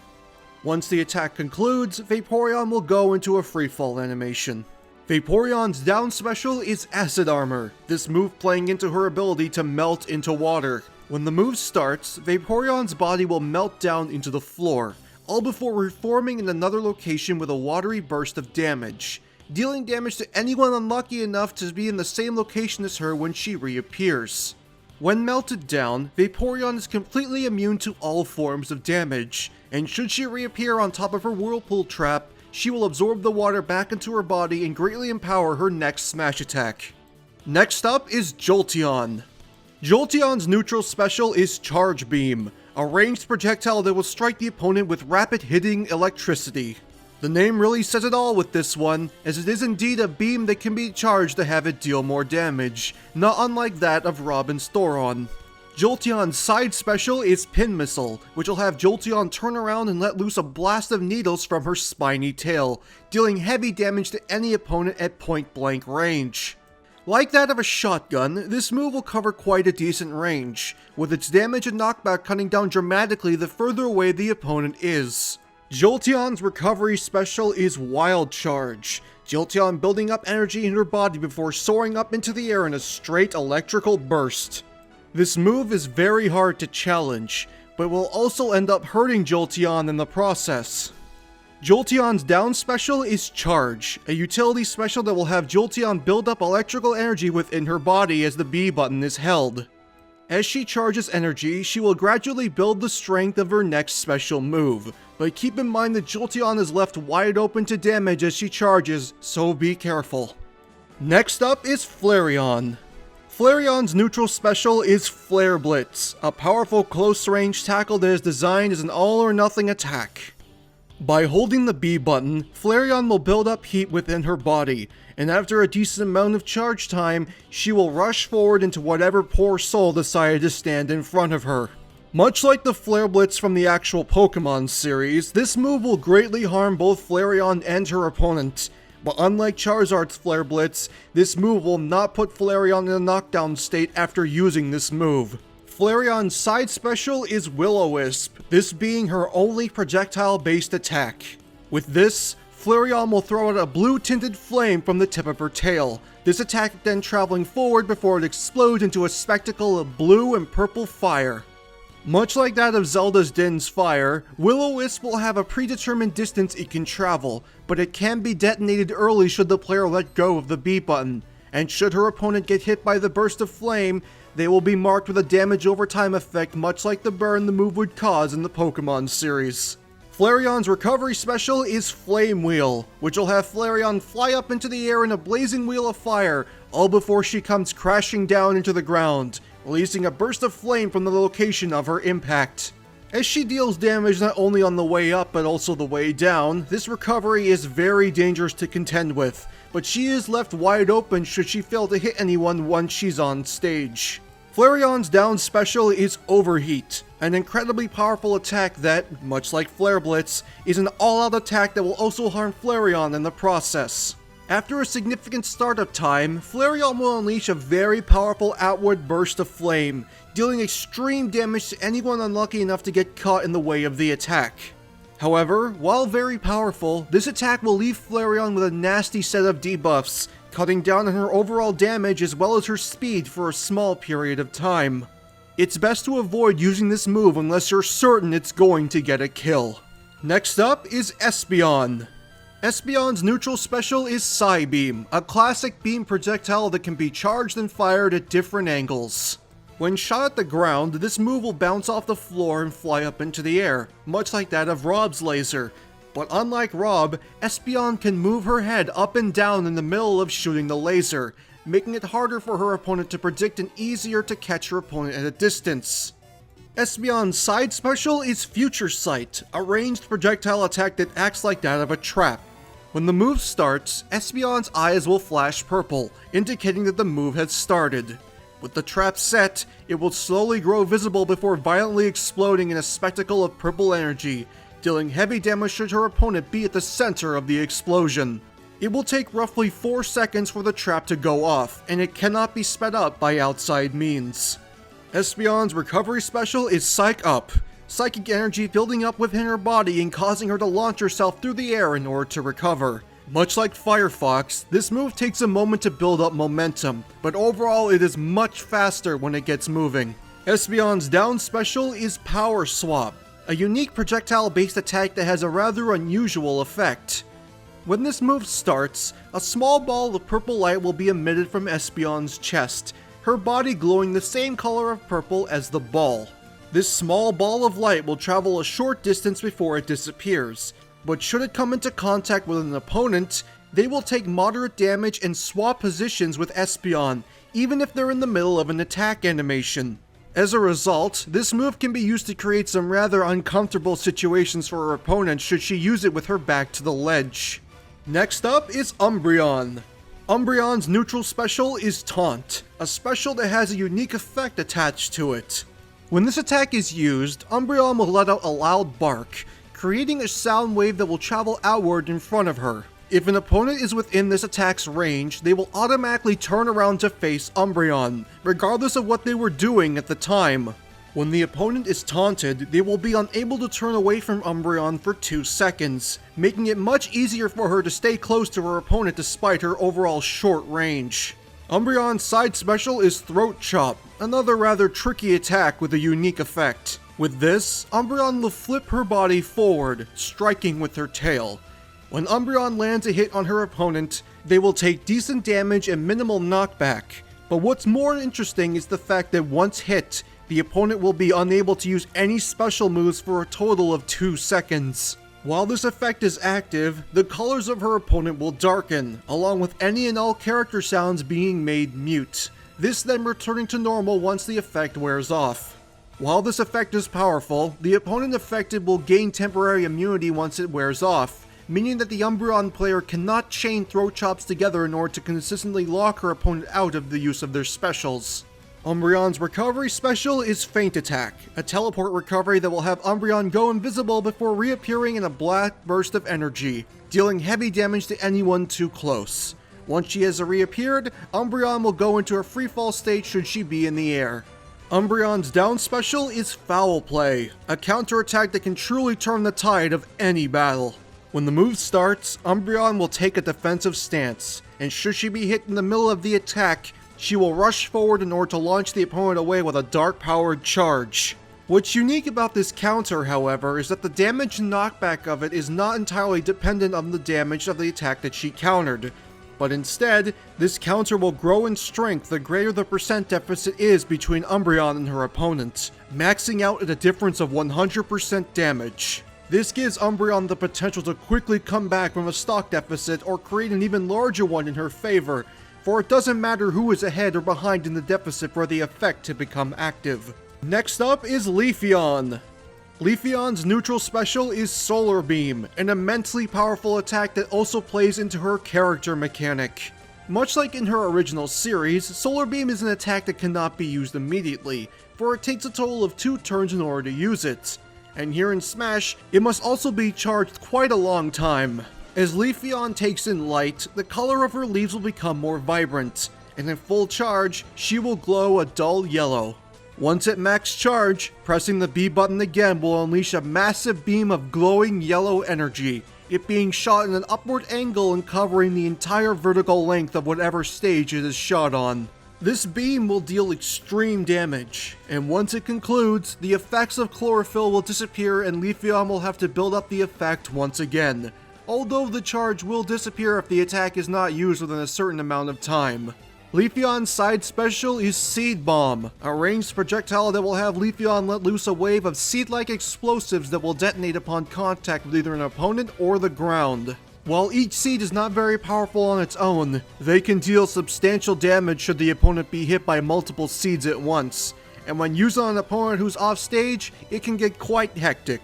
Once the attack concludes, Vaporeon will go into a freefall animation. Vaporeon's down special is Acid Armor, this move playing into her ability to melt into water. When the move starts, Vaporeon's body will melt down into the floor, all before reforming in another location with a watery burst of damage, dealing damage to anyone unlucky enough to be in the same location as her when she reappears. When melted down, Vaporeon is completely immune to all forms of damage, and should she reappear on top of her whirlpool trap, she will absorb the water back into her body and greatly empower her next smash attack. Next up is Jolteon. Jolteon's neutral special is Charge Beam, a ranged projectile that will strike the opponent with rapid hitting electricity. The name really says it all with this one, as it is indeed a beam that can be charged to have it deal more damage, not unlike that of Robin's Thoron. Jolteon's side special is Pin Missile, which will have Jolteon turn around and let loose a blast of needles from her spiny tail, dealing heavy damage to any opponent at point-blank range. Like that of a shotgun, this move will cover quite a decent range, with its damage and knockback cutting down dramatically the further away the opponent is. Jolteon's recovery special is Wild Charge, Jolteon building up energy in her body before soaring up into the air in a straight electrical burst. This move is very hard to challenge, but will also end up hurting Jolteon in the process. Jolteon's down special is Charge, a utility special that will have Jolteon build up electrical energy within her body as the B button is held. As she charges energy, she will gradually build the strength of her next special move, but keep in mind that Jolteon is left wide open to damage as she charges, so be careful. Next up is Flareon. Flareon's neutral special is Flare Blitz, a powerful close-range tackle that is designed as an all-or-nothing attack. By holding the B button, Flareon will build up heat within her body, and after a decent amount of charge time, she will rush forward into whatever poor soul decided to stand in front of her. Much like the Flare Blitz from the actual Pokemon series, this move will greatly harm both Flareon and her opponent. But unlike Charizard's Flare Blitz, this move will not put Flareon in a knockdown state after using this move. Flareon's side special is Will-O-Wisp, this being her only projectile-based attack. With this, Flareon will throw out a blue-tinted flame from the tip of her tail, this attack then traveling forward before it explodes into a spectacle of blue and purple fire. Much like that of Zelda's Din's Fire, Will-O-Wisp will have a predetermined distance it can travel, but it can be detonated early should the player let go of the B button, and should her opponent get hit by the burst of flame, they will be marked with a damage over time effect much like the burn the move would cause in the Pokemon series. Flareon's recovery special is Flame Wheel, which will have Flareon fly up into the air in a blazing wheel of fire, all before she comes crashing down into the ground, releasing a burst of flame from the location of her impact. As she deals damage not only on the way up but also the way down, this recovery is very dangerous to contend with, but she is left wide open should she fail to hit anyone once she's on stage. Flareon's down special is Overheat, an incredibly powerful attack that, much like Flare Blitz, is an all-out attack that will also harm Flareon in the process. After a significant startup time, Flareon will unleash a very powerful outward burst of flame, dealing extreme damage to anyone unlucky enough to get caught in the way of the attack. However, while very powerful, this attack will leave Flareon with a nasty set of debuffs, cutting down on her overall damage as well as her speed for a small period of time. It's best to avoid using this move unless you're certain it's going to get a kill. Next up is Espeon. Espeon's neutral special is Psybeam, a classic beam projectile that can be charged and fired at different angles. When shot at the ground, this move will bounce off the floor and fly up into the air, much like that of Rob's laser. But unlike Rob, Espeon can move her head up and down in the middle of shooting the laser, making it harder for her opponent to predict and easier to catch her opponent at a distance. Espeon's side special is Future Sight, a ranged projectile attack that acts like that of a trap. When the move starts, Espeon's eyes will flash purple, indicating that the move has started. With the trap set, it will slowly grow visible before violently exploding in a spectacle of purple energy, dealing heavy damage should her opponent be at the center of the explosion. It will take roughly 4 seconds for the trap to go off, and it cannot be sped up by outside means. Espeon's recovery special is Psych Up, psychic energy building up within her body and causing her to launch herself through the air in order to recover. Much like Firefox, this move takes a moment to build up momentum, but overall it is much faster when it gets moving. Espeon's down special is Power Swap, a unique projectile-based attack that has a rather unusual effect. When this move starts, a small ball of purple light will be emitted from Espeon's chest, her body glowing the same color of purple as the ball. This small ball of light will travel a short distance before it disappears, but should it come into contact with an opponent, they will take moderate damage and swap positions with Espeon, even if they're in the middle of an attack animation. As a result, this move can be used to create some rather uncomfortable situations for her opponent should she use it with her back to the ledge. Next up is Umbreon. Umbreon's neutral special is Taunt, a special that has a unique effect attached to it. When this attack is used, Umbreon will let out a loud bark, creating a sound wave that will travel outward in front of her. If an opponent is within this attack's range, they will automatically turn around to face Umbreon, regardless of what they were doing at the time. When the opponent is taunted, they will be unable to turn away from Umbreon for 2 seconds, making it much easier for her to stay close to her opponent despite her overall short range. Umbreon's side special is Throat Chop, another rather tricky attack with a unique effect. With this, Umbreon will flip her body forward, striking with her tail. When Umbreon lands a hit on her opponent, they will take decent damage and minimal knockback, But what's more interesting is the fact that once hit, the opponent will be unable to use any special moves for a total of 2 seconds. While this effect is active, the colors of her opponent will darken, along with any and all character sounds being made mute, this then returning to normal once the effect wears off. While this effect is powerful, the opponent affected will gain temporary immunity once it wears off, meaning that the Umbreon player cannot chain throat chops together in order to consistently lock her opponent out of the use of their specials. Umbreon's recovery special is Feint Attack, a teleport recovery that will have Umbreon go invisible before reappearing in a black burst of energy, dealing heavy damage to anyone too close. Once she has reappeared, Umbreon will go into a freefall state should she be in the air. Umbreon's down special is Foul Play, a counterattack that can truly turn the tide of any battle. When the move starts, Umbreon will take a defensive stance, and should she be hit in the middle of the attack, she will rush forward in order to launch the opponent away with a dark-powered charge. What's unique about this counter, however, is that the damage and knockback of it is not entirely dependent on the damage of the attack that she countered, but instead, this counter will grow in strength the greater the percent deficit is between Umbreon and her opponent, maxing out at a difference of 100% damage. This gives Umbreon the potential to quickly come back from a stock deficit or create an even larger one in her favor, for it doesn't matter who is ahead or behind in the deficit for the effect to become active. Next up is Leafeon. Leafeon's neutral special is Solar Beam, an immensely powerful attack that also plays into her character mechanic. Much like in her original series, Solar Beam is an attack that cannot be used immediately, for it takes a total of 2 turns in order to use it. And here in Smash, it must also be charged quite a long time. As Leafeon takes in light, the color of her leaves will become more vibrant, and in full charge, she will glow a dull yellow. Once at max charge, pressing the B button again will unleash a massive beam of glowing yellow energy, it being shot in an upward angle and covering the entire vertical length of whatever stage it is shot on. This beam will deal extreme damage, and once it concludes, the effects of chlorophyll will disappear and Leafeon will have to build up the effect once again, although the charge will disappear if the attack is not used within a certain amount of time. Leafeon's side special is Seed Bomb, a ranged projectile that will have Leafeon let loose a wave of seed-like explosives that will detonate upon contact with either an opponent or the ground. While each seed is not very powerful on its own, they can deal substantial damage should the opponent be hit by multiple seeds at once, and when used on an opponent who's off stage, it can get quite hectic.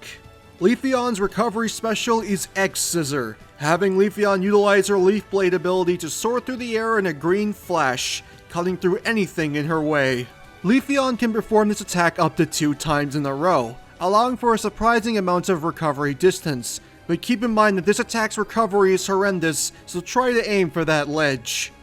Leafeon's recovery special is X-Scissor, having Leafeon utilize her Leaf Blade ability to soar through the air in a green flash, cutting through anything in her way. Leafeon can perform this attack up to 2 times in a row, allowing for a surprising amount of recovery distance, but keep in mind that this attack's recovery is horrendous, so try to aim for that ledge.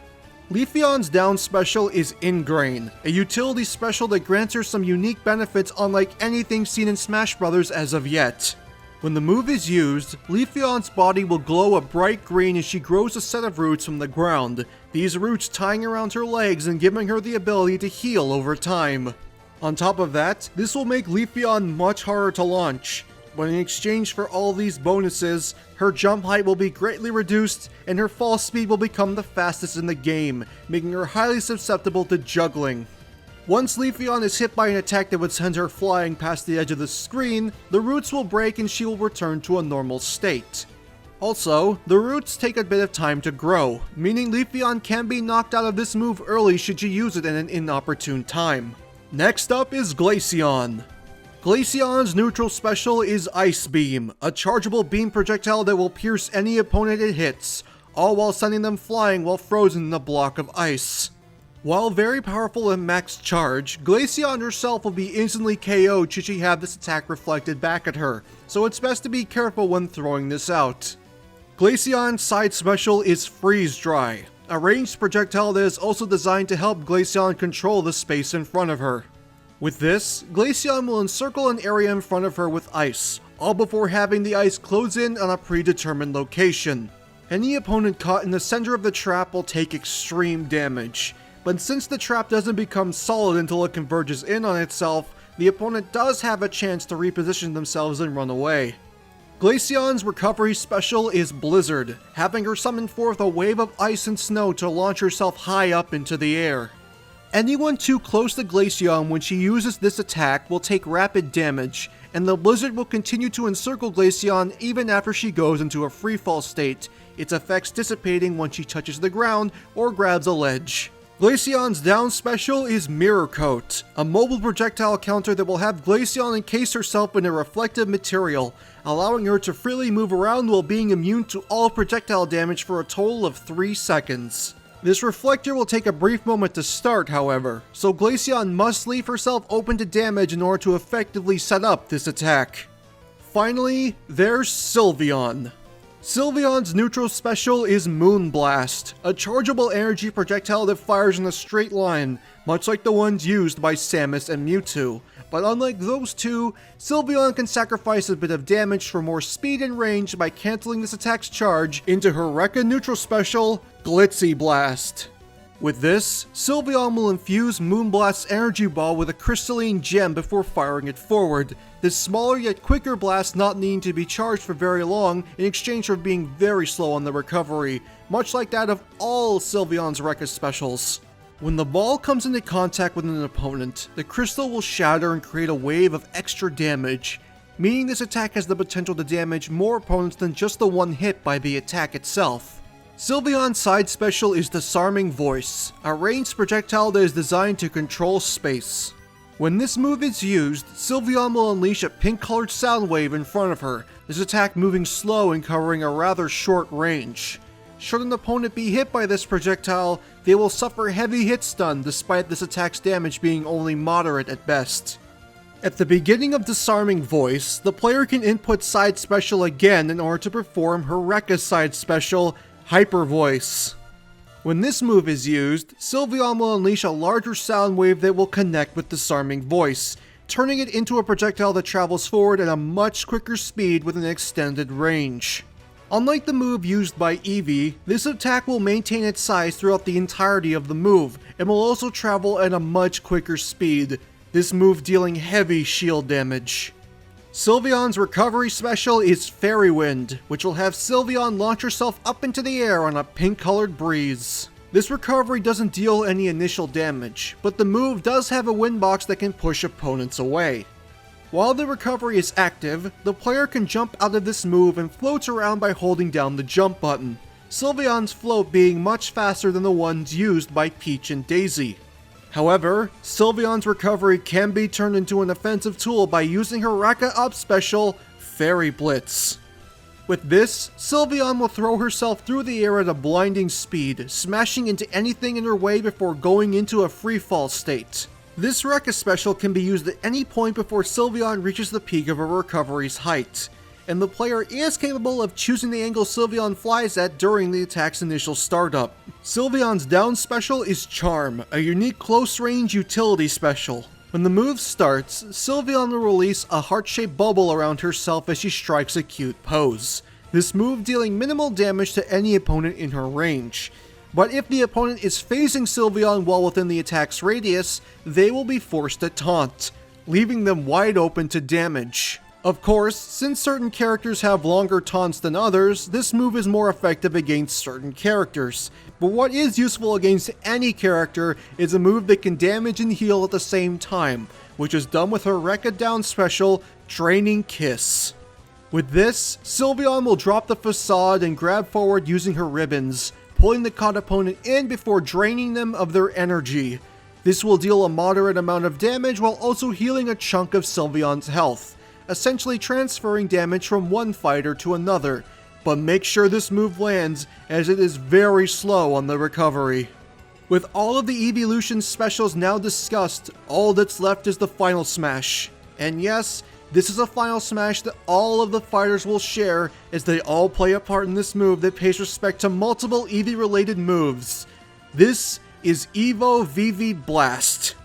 Leafeon's down special is Ingrain, a utility special that grants her some unique benefits unlike anything seen in Smash Bros. As of yet. When the move is used, Leafeon's body will glow a bright green as she grows a set of roots from the ground, these roots tying around her legs and giving her the ability to heal over time. On top of that, this will make Leafeon much harder to launch, but in exchange for all these bonuses, her jump height will be greatly reduced and her fall speed will become the fastest in the game, making her highly susceptible to juggling. Once Leafeon is hit by an attack that would send her flying past the edge of the screen, the roots will break and she will return to a normal state. Also, the roots take a bit of time to grow, meaning Leafeon can be knocked out of this move early should you use it in an inopportune time. Next up is Glaceon. Glaceon's neutral special is Ice Beam, a chargeable beam projectile that will pierce any opponent it hits, all while sending them flying while frozen in a block of ice. While very powerful in max charge, Glaceon herself will be instantly KO'd should she have this attack reflected back at her, so it's best to be careful when throwing this out. Glaceon's side special is Freeze Dry, a ranged projectile that is also designed to help Glaceon control the space in front of her. With this, Glaceon will encircle an area in front of her with ice, all before having the ice close in on a predetermined location. Any opponent caught in the center of the trap will take extreme damage, but since the trap doesn't become solid until it converges in on itself, the opponent does have a chance to reposition themselves and run away. Glaceon's recovery special is Blizzard, having her summon forth a wave of ice and snow to launch herself high up into the air. Anyone too close to Glaceon when she uses this attack will take rapid damage, and the blizzard will continue to encircle Glaceon even after she goes into a freefall state, its effects dissipating once she touches the ground or grabs a ledge. Glaceon's down special is Mirror Coat, a mobile projectile counter that will have Glaceon encase herself in a reflective material, allowing her to freely move around while being immune to all projectile damage for a total of 3 seconds. This reflector will take a brief moment to start, however, so Glaceon must leave herself open to damage in order to effectively set up this attack. Finally, there's Sylveon. Sylveon's neutral special is Moonblast, a chargeable energy projectile that fires in a straight line, much like the ones used by Samus and Mewtwo. But unlike those two, Sylveon can sacrifice a bit of damage for more speed and range by canceling this attack's charge into her Rekka neutral special, Glitzy Blast. With this, Sylveon will infuse Moonblast's energy ball with a crystalline gem before firing it forward, this smaller yet quicker blast not needing to be charged for very long in exchange for being very slow on the recovery, much like that of all Sylveon's Rekka specials. When the ball comes into contact with an opponent, the crystal will shatter and create a wave of extra damage, meaning this attack has the potential to damage more opponents than just the one hit by the attack itself. Sylveon's side special is Disarming Voice, a ranged projectile that is designed to control space. When this move is used, Sylveon will unleash a pink-colored sound wave in front of her, this attack moving slow and covering a rather short range. Should an opponent be hit by this projectile, they will suffer heavy hit stun despite this attack's damage being only moderate at best. At the beginning of Disarming Voice, the player can input side special again in order to perform her Rekka side special, Hyper Voice. When this move is used, Sylveon will unleash a larger sound wave that will connect with Disarming Voice, turning it into a projectile that travels forward at a much quicker speed with an extended range. Unlike the move used by Eevee, this attack will maintain its size throughout the entirety of the move, and will also travel at a much quicker speed, this move dealing heavy shield damage. Sylveon's recovery special is Fairy Wind, which will have Sylveon launch herself up into the air on a pink-colored breeze. This recovery doesn't deal any initial damage, but the move does have a wind box that can push opponents away. While the recovery is active, the player can jump out of this move and floats around by holding down the jump button, Sylveon's float being much faster than the ones used by Peach and Daisy. However, Sylveon's recovery can be turned into an offensive tool by using her Rekka Up special, Fairy Blitz. With this, Sylveon will throw herself through the air at a blinding speed, smashing into anything in her way before going into a freefall state. This Rekka special can be used at any point before Sylveon reaches the peak of her recovery's height, and the player is capable of choosing the angle Sylveon flies at during the attack's initial startup. Sylveon's down special is Charm, a unique close-range utility special. When the move starts, Sylveon will release a heart-shaped bubble around herself as she strikes a cute pose, this move dealing minimal damage to any opponent in her range. But if the opponent is phasing Sylveon while within the attack's radius, they will be forced to taunt, leaving them wide open to damage. Of course, since certain characters have longer taunts than others, this move is more effective against certain characters. But what is useful against any character is a move that can damage and heal at the same time, which is done with her Rekka down special, Draining Kiss. With this, Sylveon will drop the facade and grab forward using her ribbons, pulling the caught opponent in before draining them of their energy. This will deal a moderate amount of damage while also healing a chunk of Sylveon's health, essentially transferring damage from one fighter to another, but make sure this move lands as it is very slow on the recovery. With all of the Evolution specials now discussed, all that's left is the final smash. And yes, this is a final smash that all of the fighters will share as they all play a part in this move that pays respect to multiple Eevee related moves. This is Evo VV Blast.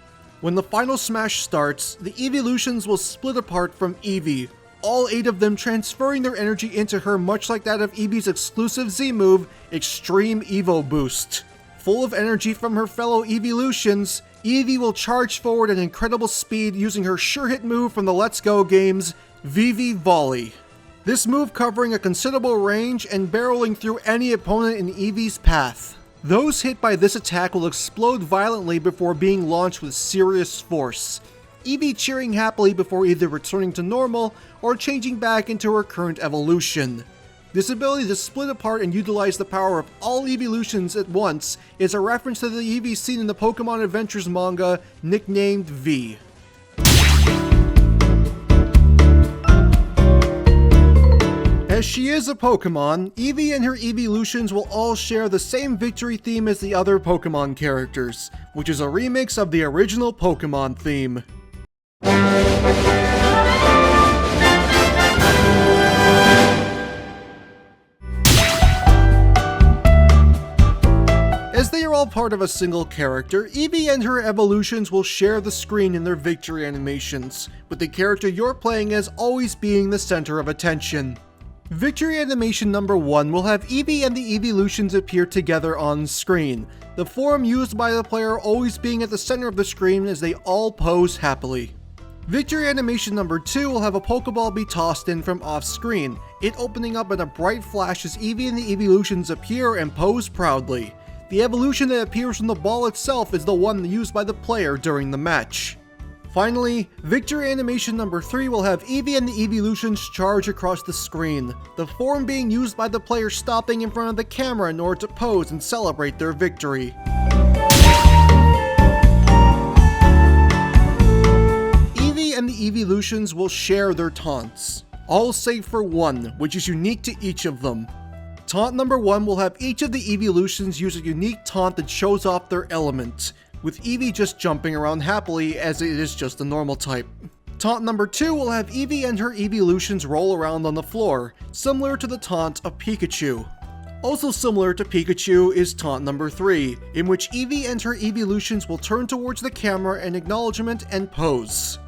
When the final smash starts, the Evolutions will split apart from Eevee, all 8 of them transferring their energy into her much like that of Eevee's exclusive Z move, Extreme Evo Boost. Full of energy from her fellow Evolutions, Eevee will charge forward at incredible speed using her sure hit move from the Let's Go games, VV Volley. This move covering a considerable range and barreling through any opponent in Eevee's path. Those hit by this attack will explode violently before being launched with serious force, Eevee cheering happily before either returning to normal or changing back into her current evolution. This ability to split apart and utilize the power of all evolutions at once is a reference to the Eevee seen in the Pokemon Adventures manga nicknamed V. As she is a Pokemon, Eevee and her evolutions will all share the same victory theme as the other Pokemon characters, which is a remix of the original Pokemon theme. As they are all part of a single character, Eevee and her evolutions will share the screen in their victory animations, with the character you're playing as always being the center of attention. Victory animation number 1 will have Eevee and the evolutions appear together on screen, the form used by the player always being at the center of the screen as they all pose happily. Victory animation number 2 will have a Pokeball be tossed in from off screen, it opening up in a bright flash as Eevee and the evolutions appear and pose proudly. The evolution that appears from the ball itself is the one used by the player during the match. Finally, victory animation number 3 will have Eevee and the evolutions charge across the screen, the form being used by the player stopping in front of the camera in order to pose and celebrate their victory. Eevee and the evolutions will share their taunts, all save for one, which is unique to each of them. Taunt number 1 will have each of the evolutions use a unique taunt that shows off their element, with Eevee just jumping around happily as it is just a normal type. Taunt number 2 will have Eevee and her evolutions roll around on the floor, similar to the taunt of Pikachu. Also similar to Pikachu is taunt number 3, in which Eevee and her evolutions will turn towards the camera in acknowledgement and pose.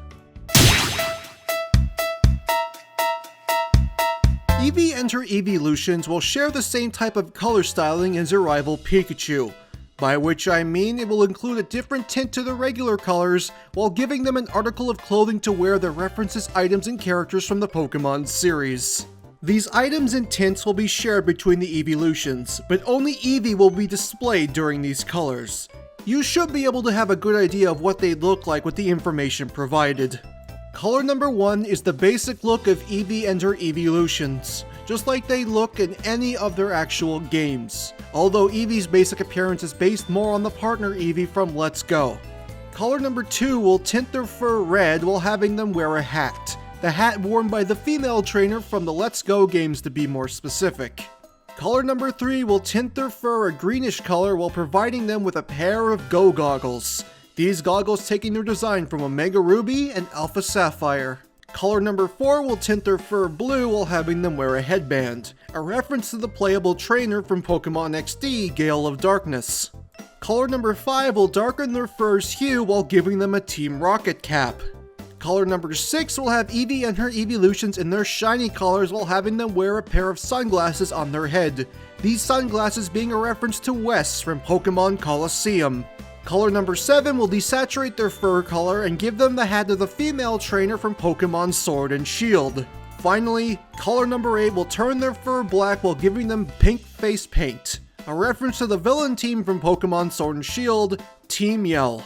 Eevee and her evolutions will share the same type of color styling as their rival Pikachu, by which I mean it will include a different tint to the regular colors while giving them an article of clothing to wear that references items and characters from the Pokemon series. These items and tints will be shared between the evolutions, but only Eevee will be displayed during these colors. You should be able to have a good idea of what they look like with the information provided. Color number 1 is the basic look of Eevee and her evolutions, just like they look in any of their actual games, although Eevee's basic appearance is based more on the partner Eevee from Let's Go. Color number 2 will tint their fur red while having them wear a hat, the hat worn by the female trainer from the Let's Go games to be more specific. Color number 3 will tint their fur a greenish color while providing them with a pair of Go goggles. These goggles taking their design from Omega Ruby and Alpha Sapphire. Color number 4 will tint their fur blue while having them wear a headband, a reference to the playable trainer from Pokemon XD, Gale of Darkness. Color number 5 will darken their fur's hue while giving them a Team Rocket cap. Color number 6 will have Eevee and her evolutions in their shiny colors while having them wear a pair of sunglasses on their head, these sunglasses being a reference to Wes from Pokemon Colosseum. Color number 7 will desaturate their fur color and give them the hat of the female trainer from Pokemon Sword and Shield. Finally, color number 8 will turn their fur black while giving them pink face paint, a reference to the villain team from Pokemon Sword and Shield, Team Yell.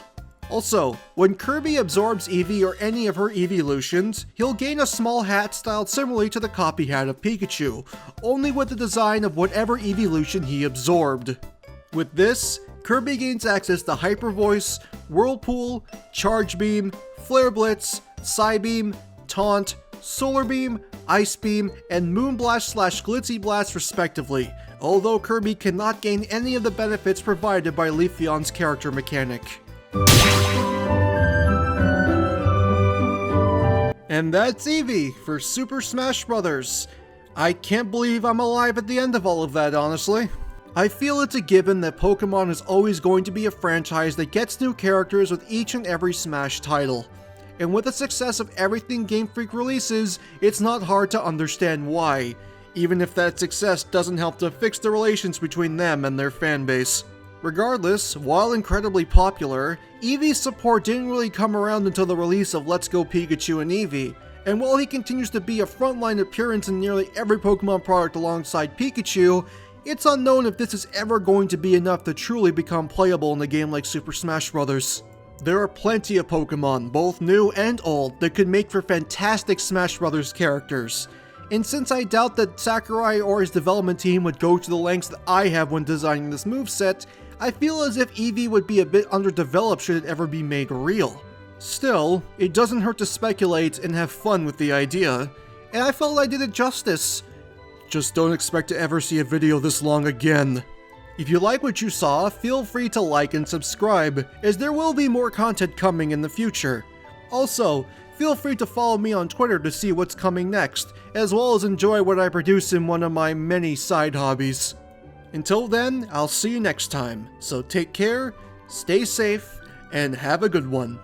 Also, when Kirby absorbs Eevee or any of her evolutions, he'll gain a small hat styled similarly to the copy hat of Pikachu, only with the design of whatever evolution he absorbed. With this, Kirby gains access to Hyper Voice, Whirlpool, Charge Beam, Flare Blitz, Psybeam, Taunt, Solar Beam, Ice Beam, and Moonblast/Glitzy Blast respectively, although Kirby cannot gain any of the benefits provided by Leafeon's character mechanic. And that's Eevee for Super Smash Bros. I can't believe I'm alive at the end of all of that, honestly. I feel it's a given that Pokemon is always going to be a franchise that gets new characters with each and every Smash title. And with the success of everything Game Freak releases, it's not hard to understand why, even if that success doesn't help to fix the relations between them and their fanbase. Regardless, while incredibly popular, Eevee's support didn't really come around until the release of Let's Go Pikachu and Eevee, and while he continues to be a frontline appearance in nearly every Pokemon product alongside Pikachu, It's unknown if this is ever going to be enough to truly become playable in a game like Super Smash Bros. There are plenty of Pokemon, both new and old, that could make for fantastic Smash Bros. Characters. And since I doubt that Sakurai or his development team would go to the lengths that I have when designing this moveset, I feel as if Eevee would be a bit underdeveloped should it ever be made real. Still, it doesn't hurt to speculate and have fun with the idea, and I felt I did it justice. Just don't expect to ever see a video this long again. If you like what you saw, feel free to like and subscribe, as there will be more content coming in the future. Also, feel free to follow me on Twitter to see what's coming next, as well as enjoy what I produce in one of my many side hobbies. Until then, I'll see you next time, so take care, stay safe, and have a good one.